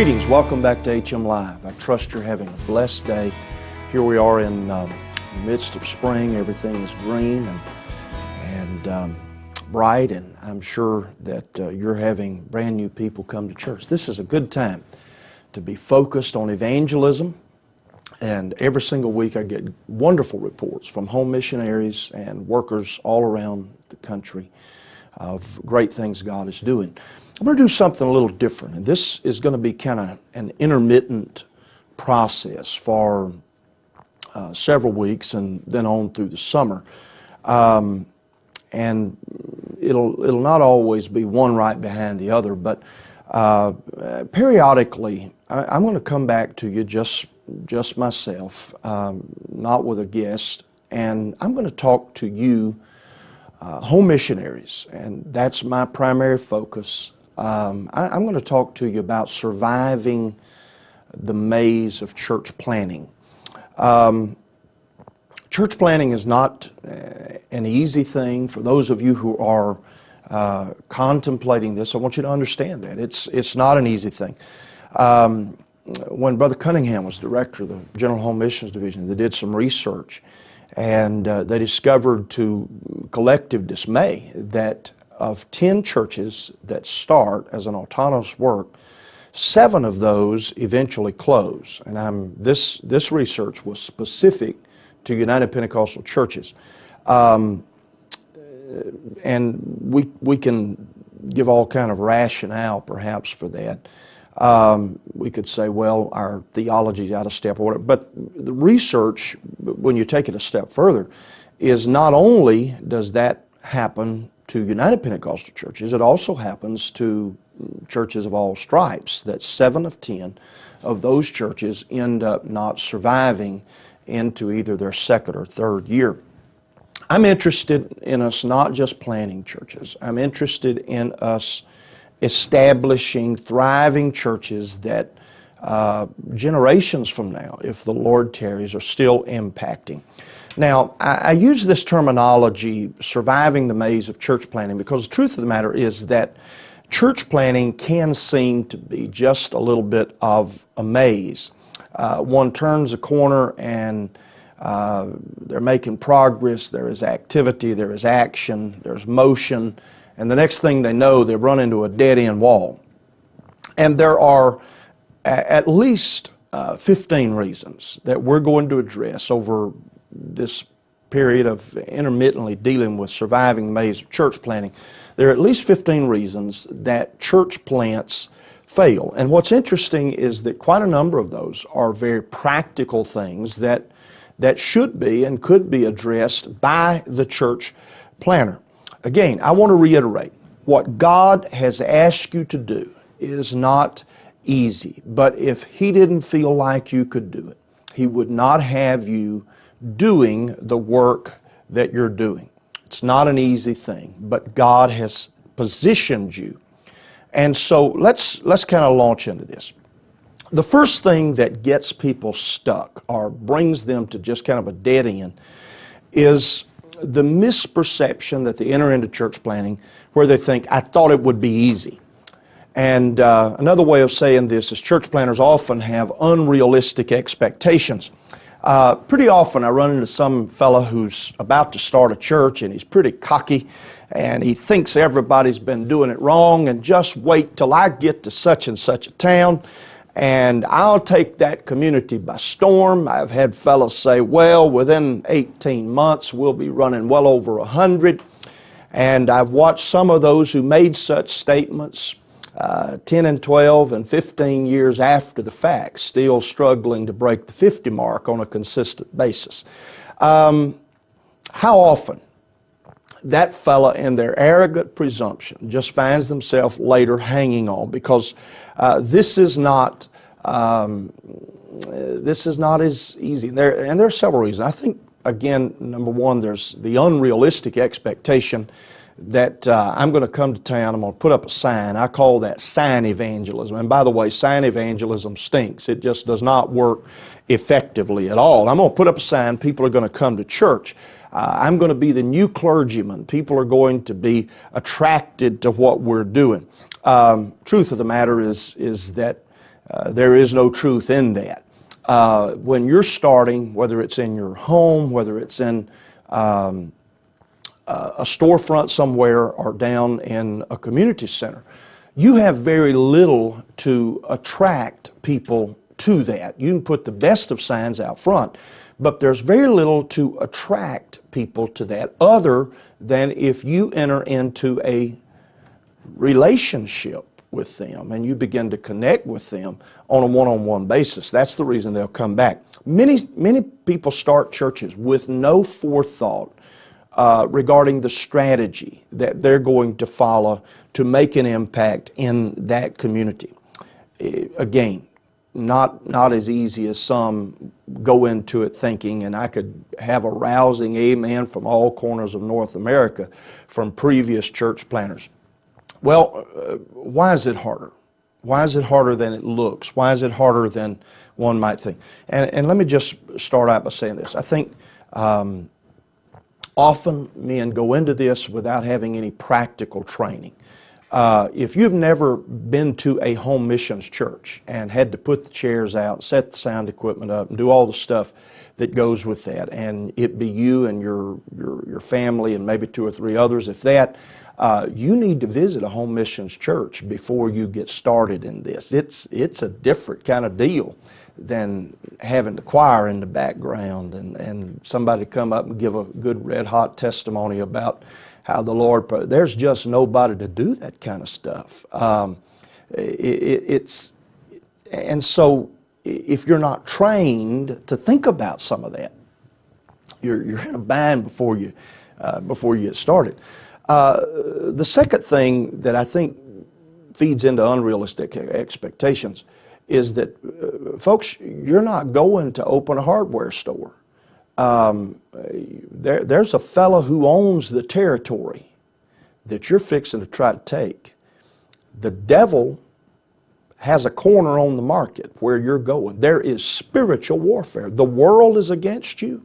Greetings, welcome back to HM Live. I trust you're having a blessed day. Here we are in the midst of spring. Everything is green and bright, and I'm sure that you're having brand new people come to church. This is a good time to be focused on evangelism, and every single week I get wonderful reports from home missionaries and workers all around the country of great things God is doing. I'm going to do something a little different, and this is going to be kind of an intermittent process for several weeks and then on through the summer. And it'll not always be one right behind the other, but periodically I'm going to come back to you just myself, not with a guest, and I'm going to talk to you home missionaries, and that's my primary focus. I'm going to talk to you about surviving the maze of church planning. Church planning is not an easy thing. For those of you who are contemplating this, I want you to understand that. It's not an easy thing. When Brother Cunningham was director of the General Home Missions Division, they did some research, and they discovered to collective dismay that of 10 churches that start as an autonomous work, 7 of those eventually close. And this research was specific to United Pentecostal churches. And we can give all kind of rationale perhaps for that. We could say, well, our theology's out of step or whatever. But the research, when you take it a step further, is not only does that happen to United Pentecostal churches, it also happens to churches of all stripes, that 7 of 10 of those churches end up not surviving into either their second or third year. I'm interested in us not just planning churches. I'm interested in us establishing thriving churches that generations from now, if the Lord tarries, are still impacting. Now, I use this terminology, surviving the maze of church planning, because the truth of the matter is that church planning can seem to be just a little bit of a maze. One turns a corner and they're making progress, there is activity, there is action, there's motion, and the next thing they know, they run into a dead-end wall. And there are at least 15 reasons that we're going to address over this period of intermittently dealing with surviving the maze of church planning. There are at least 15 reasons that church plants fail. And what's interesting is that quite a number of those are very practical things that should be and could be addressed by the church planner. Again, I want to reiterate, what God has asked you to do is not easy. But if He didn't feel like you could do it, He would not have you doing the work that you're doing. It's not an easy thing, but God has positioned you. And so let's kind of launch into this. The first thing that gets people stuck or brings them to just kind of a dead end is the misperception that they enter into church planning where they think, I thought it would be easy. And another way of saying this is church planners often have unrealistic expectations. Pretty often I run into some fella who's about to start a church and he's pretty cocky and he thinks everybody's been doing it wrong, and just wait till I get to such and such a town and I'll take that community by storm. I've had fellas say, well, within 18 months we'll be running well over 100. And I've watched some of those who made such statements 10 and 12 and 15 years after the fact, still struggling to break the 50 mark on a consistent basis. How often that fella in their arrogant presumption just finds themselves later hanging on, because this is not as easy. And there are several reasons. I think, again, number one, there's the unrealistic expectation that I'm going to come to town, I'm going to put up a sign. I call that sign evangelism. And by the way, sign evangelism stinks. It just does not work effectively at all. I'm going to put up a sign, people are going to come to church. I'm going to be the new clergyman. People are going to be attracted to what we're doing. Truth of the matter is that there is no truth in that. When you're starting, whether it's in your home, whether it's in a storefront somewhere or down in a community center, you have very little to attract people to that. You can put the best of signs out front, but there's very little to attract people to that other than if you enter into a relationship with them and you begin to connect with them on a one-on-one basis. That's the reason they'll come back. Many people start churches with no forethought regarding the strategy that they're going to follow to make an impact in that community. Again, not as easy as some go into it thinking, and I could have a rousing amen from all corners of North America from previous church planners. Well, why is it harder? Why is it harder than it looks? Why is it harder than one might think? And let me just start out by saying this. I think often men go into this without having any practical training. If you've never been to a home missions church and had to put the chairs out, set the sound equipment up, and do all the stuff that goes with that, and it be you and your family and maybe 2 or 3 others, if that, you need to visit a home missions church before you get started in this. It's a different kind of deal than having the choir in the background and somebody come up and give a good red hot testimony about how the Lord, there's just nobody to do that kind of stuff. And so if you're not trained to think about some of that, you're in a bind before you get started. The second thing that I think feeds into unrealistic expectations is that, folks, you're not going to open a hardware store. There's a fellow who owns the territory that you're fixing to try to take. The devil has a corner on the market where you're going. There is spiritual warfare. The world is against you.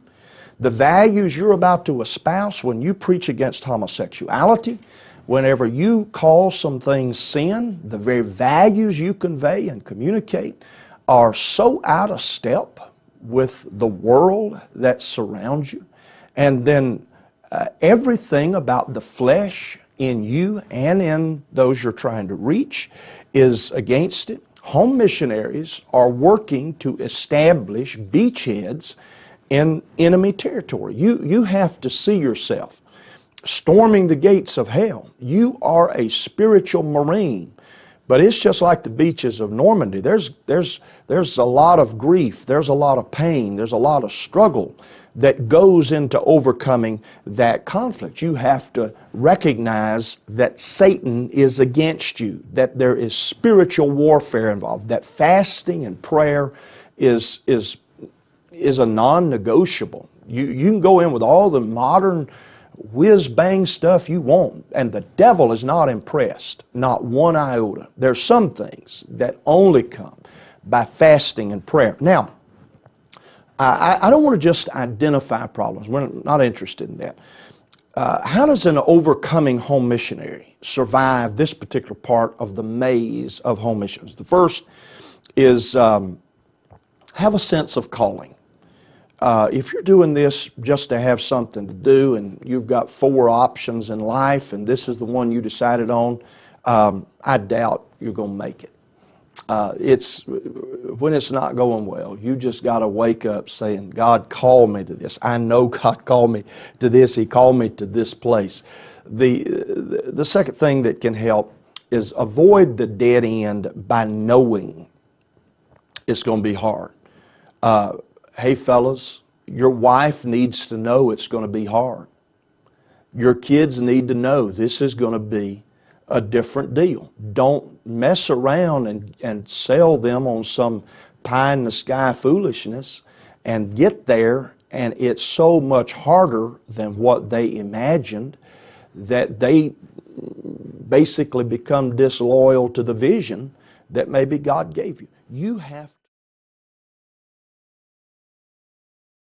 The values you're about to espouse when you preach against homosexuality, whenever you call some things sin, the very values you convey and communicate are so out of step with the world that surrounds you. And then everything about the flesh in you and in those you're trying to reach is against it. Home missionaries are working to establish beachheads in enemy territory. You have to see yourself storming the gates of hell. You are a spiritual Marine. But it's just like the beaches of Normandy. There's a lot of grief, there's a lot of pain, there's a lot of struggle that goes into overcoming that conflict. You have to recognize that Satan is against you, that there is spiritual warfare involved, that fasting and prayer is a non-negotiable. You can go in with all the modern whiz-bang stuff you want, and the devil is not impressed, not one iota. There's some things that only come by fasting and prayer. Now, I don't want to just identify problems. We're not interested in that. How does an overcoming home missionary survive this particular part of the maze of home missions? The first is have a sense of calling. If you're doing this just to have something to do and you've got 4 options in life and this is the one you decided on, I doubt you're going to make it. When it's not going well, you just got to wake up saying, God called me to this. I know God called me to this. He called me to this place. The second thing that can help is avoid the dead end by knowing it's going to be hard. Hey fellas, your wife needs to know it's going to be hard. Your kids need to know this is going to be a different deal. Don't mess around and sell them on some pie-in-the-sky foolishness and get there and it's so much harder than what they imagined that they basically become disloyal to the vision that maybe God gave you. You have